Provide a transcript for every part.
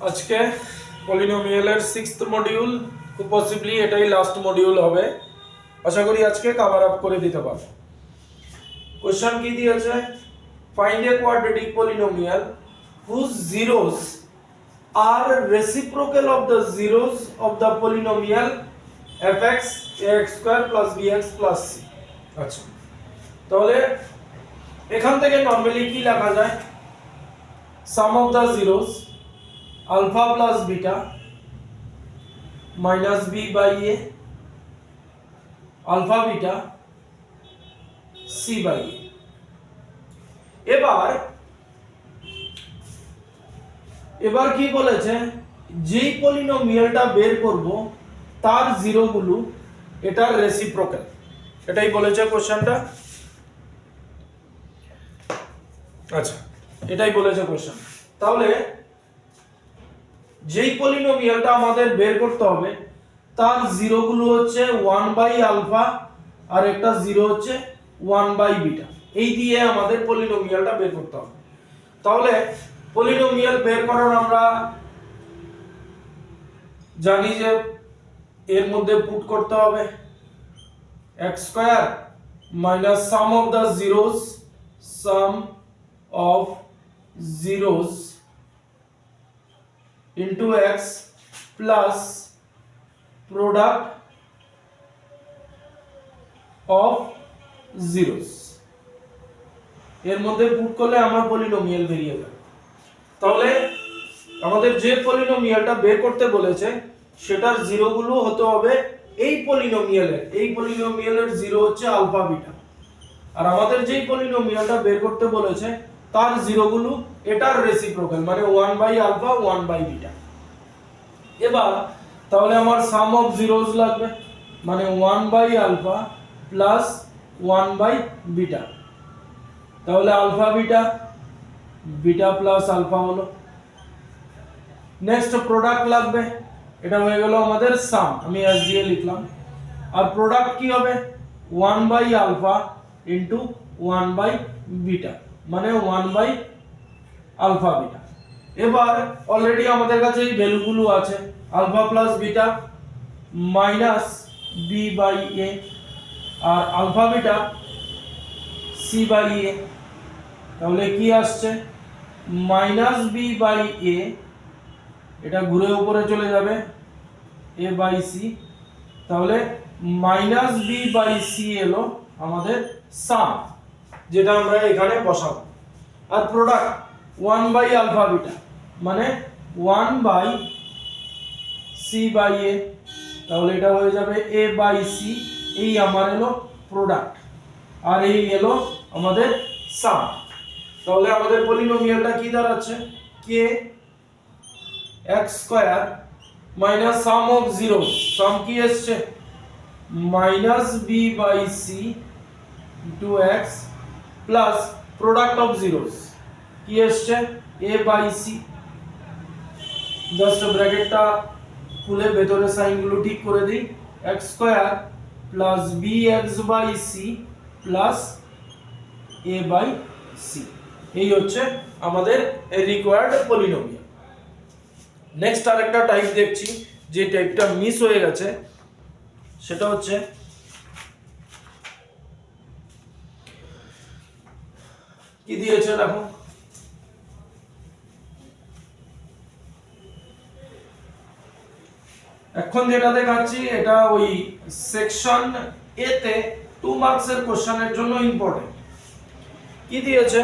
আজকে পলিনোমিয়ালের 6th module, খুব possibly এটাই লাস্ট মডিউল হবে। আশা করি আজকে কভার আপ করে দিতে পারবো। কোশ্চেন কি দিয়েছে? Find a quadratic polynomial whose zeros are reciprocal of the zeros of the polynomial fx ax square plus bx plus c। আচ্ছা, তাহলে এখান থেকে নরমালি কি লেখা যায়? sum of the zeros alpha plus beta minus b by a alpha beta c by a। এবার কি বলেছে, যেই পলিনোমিয়ালটা বের করব তার জিরোগুলো এটার রেসিপ্রোকাল, এটাই বলেছে কোশ্চেনটা। আচ্ছা, এটাই বলেছে কোশ্চেন। তাহলে যেই পলিনোমিয়ালটা আমাদের বের করতে হবে তার জিরোগুলো হচ্ছে 1 বাই আলফা আর একটা জিরো হচ্ছে 1 বাই বিটা। এই দিয়ে আমাদের পলিনোমিয়ালটা বের করতে হবে। তাহলে পলিনোমিয়াল বের করার আমরা জানি যে এর মধ্যে পুট করতে হবে x square minus sum of the zeros, sum of zeros into x plus product of zeros। এর মধ্যে পুট করলে আমার পলিনোমিয়াল বেরিয়ে যাবে। তাহলে আমাদের যে পলিনোমিয়ালটা বের করতে বলেছে সেটার জিরোগুলো হতে হবে এই পলিনোমিয়ালের জিরো হচ্ছে আলফা বিটা, আর আমাদের যেই পলিনোমিয়ালটা বের করতে বলেছে তার জিরোগুলো এটার রেসিপ্রোকাল, মানে 1 বাই আলফা 1 বাই বিটা। এবার তাহলে আমার সাম অফ জিরোস লাগবে, মানে 1 by alpha plus 1 by beta. তাহলে alpha beta, beta plus alpha হলো। নেক্সট প্রোডাক্ট লাগবে, এটা হয়ে গেল আমাদের সাম, আমি এস দিয়ে লিখলাম। আর প্রোডাক্ট কি হবে? 1 by alpha into 1 by beta, মানে 1 বাই আলফা বিটা। এবার অলরেডি আমাদের কাছে এই ভ্যালুগুলো আছে, alpha plus beta minus B by A আর alpha beta C by A. তাহলে কি আসছে? মাইনাস বি বাই এ, এটা ঘুরে উপরে চলে যাবে এ বাই সি। তাহলে মাইনাস বি বাই সি এলো আমাদের সাম, যেটা আমরা এখানে বসাবো। আর প্রোডাক্ট 1 বাই আলফা বিটা মানে 1 বাই সি বাই এ। তাহলে এটা হয়ে যাবে এ বাই সি, এই আমার এলো প্রোডাক্ট আর এই এলো আমাদের সাম। তাহলে আমাদের পলিনোমিয়ালটা কি দাঁড়াচ্ছে? K x square minus sum of zero, sum কি আসছে? Minus B by C into x plus product of zeros কি আসছে? a by C. জাস্ট ব্র্যাকেটটা খুলে ভেতরে সাইনগুলো ঠিক করে দিই, x square plus bx by C plus a by C. এই হচ্ছে আমাদের রিকোয়ার্ড পলিনোমিয়াল। নেক্সট আরেকটা টাইপ দেখছি, যে টাইপটা মিস হয়ে গেছে সেটা হচ্ছে কি দিয়েছে দেখো। এখন যেটা দেখাচ্ছি এটা ওই সেকশন এ তে 2 মার্কসের কোশ্চেনের জন্য ইম্পর্টেন্ট। কি দিয়েছে?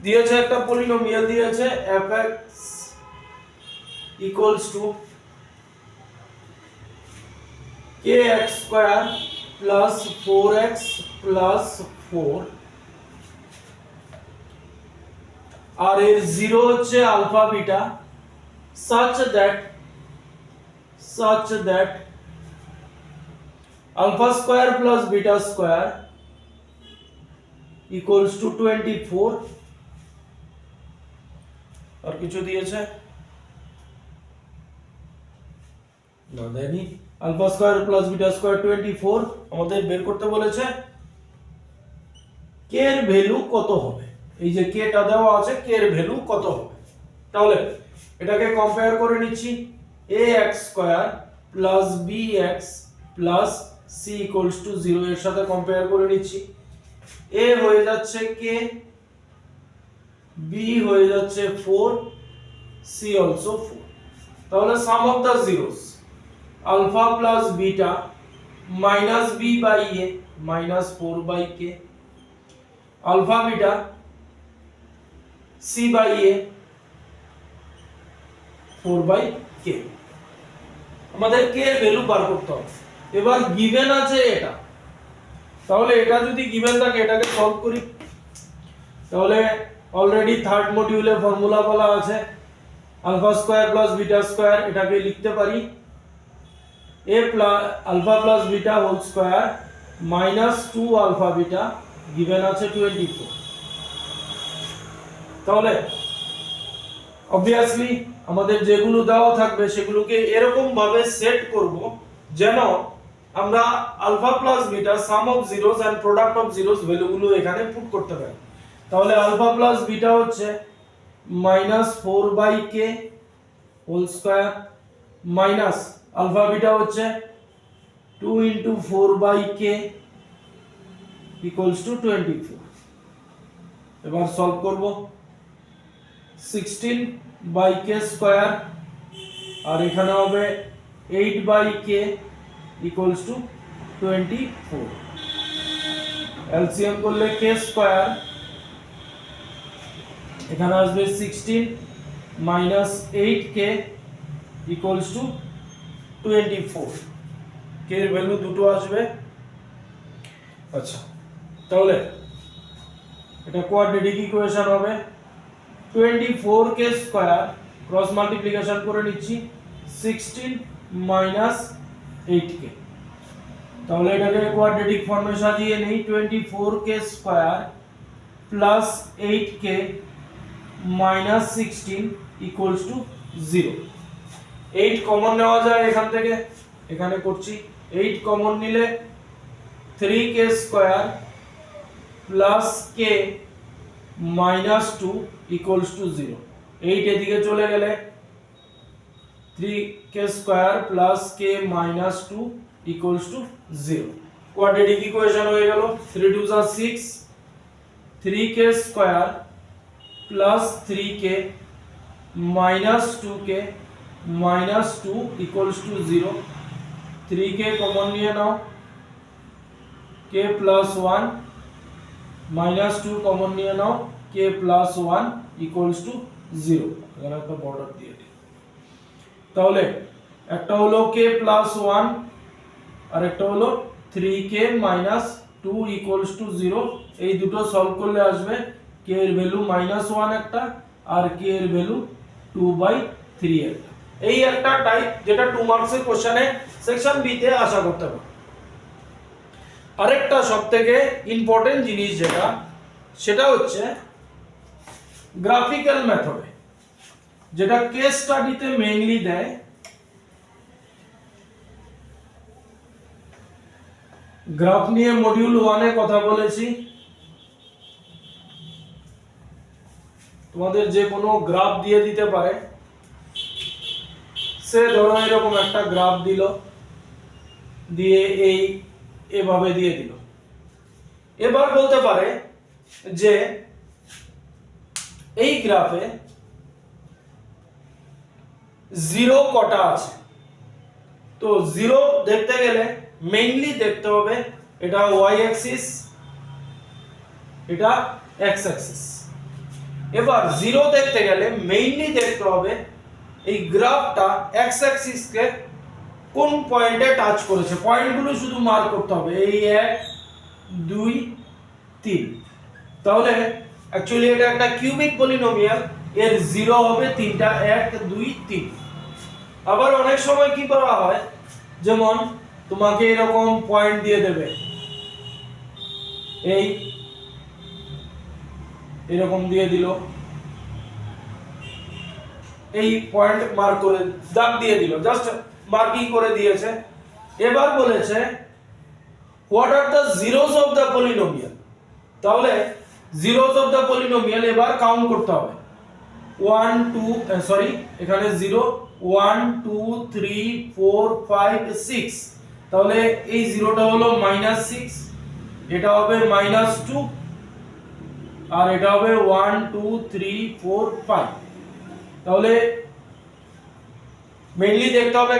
দিয়েছে একটা পলিনোমিয়াল দিয়েছে fx equals to kx square plus 4x plus 4 আর এর জিরো হচ্ছে alpha beta such that alpha square plus beta square equals to 24। আর কিছু দিয়েছে না, দেয়নি। Alpha square plus beta square 24 আমাদের বের করতে বলেছে কে এর ভ্যালু কত হবে। এই যে কে টা দেওয়া আছে, কে এর ভ্যালু কত হবে। তাহলে এটাকে কম্পেয়ার করে নিচ্ছি, ax square plus bx plus c equals to 0 এর সাথে কম্পেয়ার করে নিচ্ছি। a হয়ে যাচ্ছে k, b হয়ে যাচ্ছে 4, c অলসো 4। তাহলে sum of the zeros alpha plus beta minus b by a minus 4 by k, alpha beta c by a 4 by k। আমাদের k এর ভ্যালু বার করতে হবে। এবার গিভেন আছে এটা, তাহলে এটা যদি গিভেন থাকে এটাকে সলভ করি। তাহলে অলরেডি থার্ড মডিউলে ফর্মুলা বলা আছে, alpha square plus beta square, এটাকে লিখতে পারি a plus alpha plus beta whole square minus 2 alpha beta, given আছে 24। তাহলে অবভিয়াসলি আমাদের যেগুলো দেওয়া থাকবে সেগুলোকে এরকম ভাবে সেট করব যেন আমরা alpha plus beta sum of zeros and product of zeros ভ্যালুগুলো এখানে পুট করতে পারি। তাহলে আলফা প্লাস বিটা হচ্ছে minus 4 by k whole square minus alpha beta হচ্ছে 2 into 4 by K equals to 24। এবার সলভ করব, 16 বাই কে স্কয়ার আর এখানে হবে 8 by K equals to 24। LCM করলে কে স্কয়ার এখানে আসবে 16 মাইনাস 8k ইকুয়ালস টু 24। কে এর ভ্যালু দুটো আসবে। আচ্ছা, তাহলে এটা কোয়াড্রেটিক ইকুয়েশন হবে 24k স্কয়ার ক্রস মাল্টিপ্লিকেশন করে নিচ্ছি 16 মাইনাস 8k। তাহলে এটাকে কোয়াড্রেটিক ফর্মে সাজিয়ে নেই, 24k square plus 8k minus 16 equals to 0। 8 common নেওয়া যায় এখান থেকে, এখানে করছি 8 কমন নিলে 3k square plus k minus 2 equals to 0। 8 এদিকে চলে গেলে 3k square plus k minus 2 equals to 0। Quadratic equation হয়ে গেল, 3 2 are 6, 3k square plus 3k minus 2k minus 2 equals to 0। 3k common নিয়ে নাও, k প্লাস 1 মাইনাস 2 কমন নিয়ে নাও, k plus 1 equals to 0। এখানে একটা border দিয়ে দিই। তাহলে একটা হলো k প্লাস 1 আর একটা হলো 3k মাইনাস 2 ইকুয়ালস টু 0। এই দুটো সলভ করলে আসবে k এর ভ্যালু -1 একটা আর k এর ভ্যালু 2/3 একটা। এই একটা টাইপ যেটা 2 মার্কসের কোশ্চেনে সেকশন বি তে আশা করতে পারে। আরেকটা সবথেকে ইম্পর্টেন্ট জিনিস যেটা, সেটা হচ্ছে গ্রাফিক্যাল মেথডে, যেটা কেস স্টাডিতে মেইনলি দেয়। গ্রাফ নিয়ে মডিউল 1 এ কথা বলেছি। তোমাদের যে কোনো গ্রাফ দিয়ে দিতে পারে, সে ধরো এরকম একটা গ্রাফ দিল, দিয়ে এই এভাবে দিয়ে দিল। এবার বলতে পারে যে এই গ্রাফে জিরো কটা আছে। তো জিরো দেখতে গেলে মেইনলি দেখতে হবে এটা ওয়াই অ্যাক্সিস, এটা এক্স অ্যাক্সিস। এবার জিরো দেখতে গেলে মেইনলি দেখতে হবে এই গ্রাফটা এক্স অ্যাক্সিসকে কোন পয়েন্টে টাচ করেছে। পয়েন্টগুলো শুধু মার্ক করতে হবে, এই 1 2 3। তাহলে অ্যাকচুয়ালি এটা একটা কিউবিক পলিনোমিয়াল, এর জিরো হবে তিনটা, 1 2 3। আবার অনেক সময় কি করা হয়, যেমন তোমাকে এরকম পয়েন্ট দিয়ে দেবে, এই এরকম দিয়ে দিল, এই পয়েন্ট মার্ক করে দাগ দিয়ে দিল, জাস্ট মার্কিং করে দিয়েছে। এবার বলেছে what are the zeros of the polynomial. তাহলে জিরোস অফ দ্য পলিনোমিয়াল এবার কাউন্ট করতে হবে। 1 2 সরি এখানে 0 1 2 3 4 5 6, তাহলে এই জিরোটা হলো -6, এটা হবে -2, আর এটা হবে 1 2 3 4 5। তাহলে মেইনলি দেখতে হবে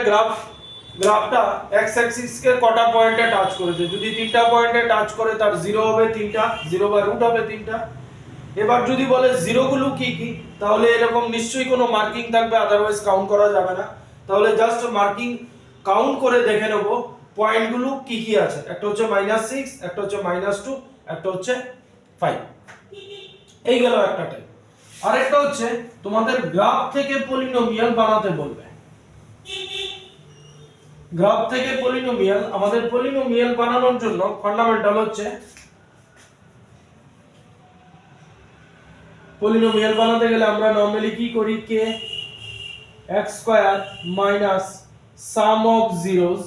গ্রাফটা এক্স অ্যাক্সিস কে কটা পয়েন্টে টাচ করেছে। যদি তিনটা পয়েন্টে টাচ করে তার 0 হবে তিনটা, 0 বা রুট হবে তিনটা। এবার যদি বলে জিরো গুলো কি কি, তাহলে এরকম নিশ্চয়ই কোনো মার্কিং থাকবে, আদারওয়াইজ কাউন্ট করা যাবে না। তাহলে জাস্ট মার্কিং কাউন্ট করে দেখে নেব পয়েন্টগুলো কি কি আছে। একটা হচ্ছে -6, একটা হচ্ছে -2, একটা হচ্ছে 5। এই গেল একটা টাইপ। আরেকটা হচ্ছে তোমাদের গ্রাফ থেকে পলিনোমিয়াল বানাতে বলবে। গ্রাফ থেকে পলিনোমিয়াল, আমাদের পলিনোমিয়াল বানানোর জন্য ফান্ডামেন্টাল হচ্ছে, পলিনোমিয়াল বানাতে গেলে আমরা নরমালি কি করি, কে x square minus sum of zeros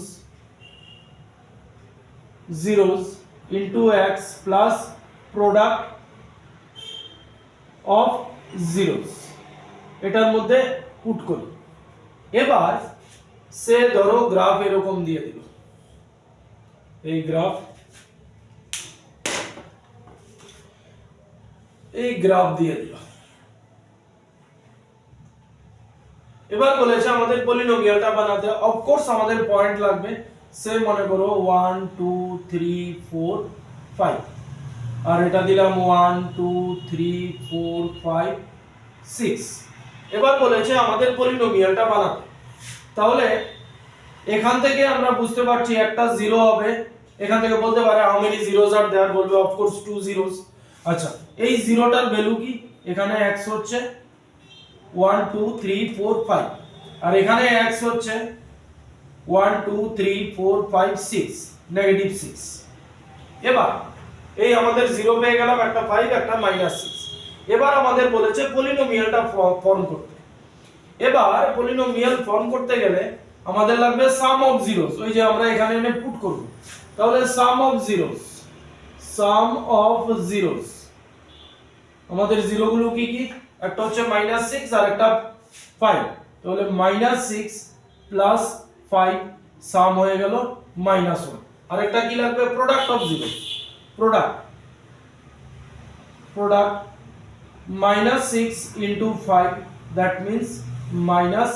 into x plus product of zeros, এটার মধ্যে পুট করি। এবার সে ধরো গ্রাফ এরকম দিয়ে দিল, এই গ্রাফ দিয়ে দিল। এবার বলেছে আমাদের পলিনোমিয়ালটা বানাতে অফকোর্স আমাদের পয়েন্ট লাগবে। সে মনে করো 1 2 3 4 5, আর এটা দিলাম 1 2 3 4 5 6। এবার বলেছে আমাদের পলিনোমিয়ালটা বানাতে। তাহলে এখান থেকে আমরা বুঝতে পারছি একটা জিরো হবে। এখান থেকে বলতে পারে how many zeros are there, বলবে অফকোর্স 2 জিরোস। আচ্ছা, এই জিরোটার ভ্যালু কি? এখানে x হচ্ছে 1 2 3 4 5, আর এখানে x হচ্ছে 1 2 3 4 5 6, -6। এবার এই আমাদের 0 পেয়ে গেলাম, একটা 5 একটা -6। এবার আমাদের বলেছে পলিনোমিয়ালটা ফর্ম করতে। এবার পলিনোমিয়াল ফর্ম করতে গেলে আমাদের লাগবে সাম অফ জিরোস, ওই যে আমরা এখানে এনে পুট করব। তাহলে সাম অফ জিরোস, আমাদের জিরো গুলো কি কি? একটা হচ্ছে -6 আর একটা 5, তাহলে -6 প্লাস 5 সাম হয়ে গেল -1। আর একটা কি লাগবে? Product of zeros, product -6 into 5, that means -30।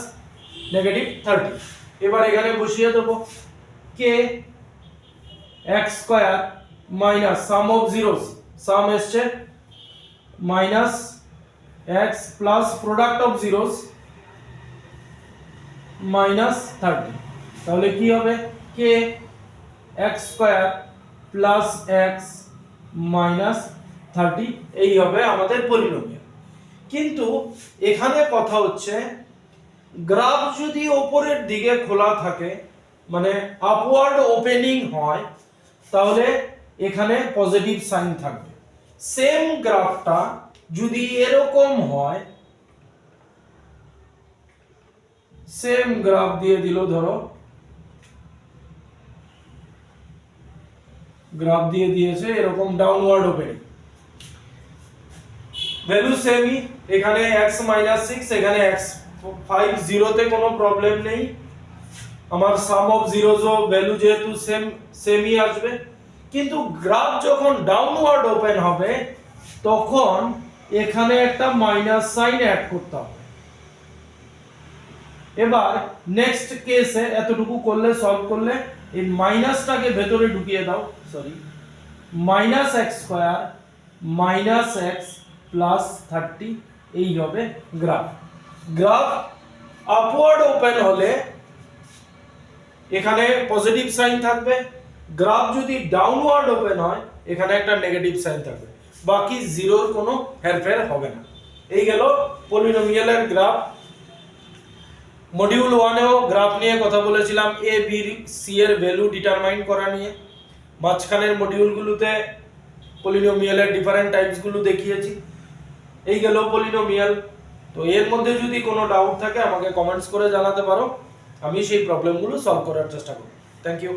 এবার এখানে বসিয়ে দেব k x square minus sum of zeros, sum এসছে -x plus product of zeros -30। তাহলে কি হবে? K x square plus x -30, এই হবে আমাদের পলিনোমিয়াল। কিন্তু এখানে কথা হচ্ছে গ্রাফ যদি উপরের দিকে খোলা থাকে, মানে আপওয়ার্ড ওপেনিং হয়, তাহলে এখানে পজিটিভ সাইন থাকবে। সেম গ্রাফটা যদি এরকম হয়, সেম গ্রাফ দিয়ে দিল, ধরো গ্রাফ দিয়ে দিয়েছে এরকম ডাউনওয়ার্ড ওপেনিং, ভ্যালু সেমই, এখানে x -6, এখানে x 5, জিরোতে কোনো প্রবলেম নেই। আমার সাম অফ জিরোস ও ভ্যালু যেহেতু সেমই আসবে। কিন্তু গ্রাফ যখন ডাউনওয়ার্ড ওপেন হবে তখন এখানে একটা মাইনাস সাইন অ্যাড করতে হবে। এবার নেক্সট কেসে এতটুকু করলে, সলভ করলে এই মাইনাসটাকে ভেতরে ঢুকিয়ে দাও, sorry -x square -x plus 30, এই হবে গ্রাফ। গ্রাফ আপওয়ার্ড ওপেন হলে এখানে পজিটিভ সাইন থাকবে, গ্রাফ যদি ডাউনওয়ার্ড ওপেন হয় এখানে একটা নেগেটিভ সাইন থাকবে, বাকি জিরোর কোনো হেরফের হবে না। এই গেল পলিনোমিয়ালের গ্রাফ। মডিউল 1 এও গ্রাফ নিয়ে কথা বলেছিলাম, এ বি সি এর ভ্যালু ডিটারমাইন করা নিয়ে। মাঝখানের মডিউলগুলোতে পলিনোমিয়ালের ডিফারেন্ট টাইপসগুলো দেখিয়েছি। এই গেল পলিনোমিয়াল। তো এর মধ্যে যদি কোনো ডাউট থাকে আমাকে কমেন্টস করে জানাতে পারো, আমি সেই প্রবলেমগুলো সলভ করার চেষ্টা করব। Thank you.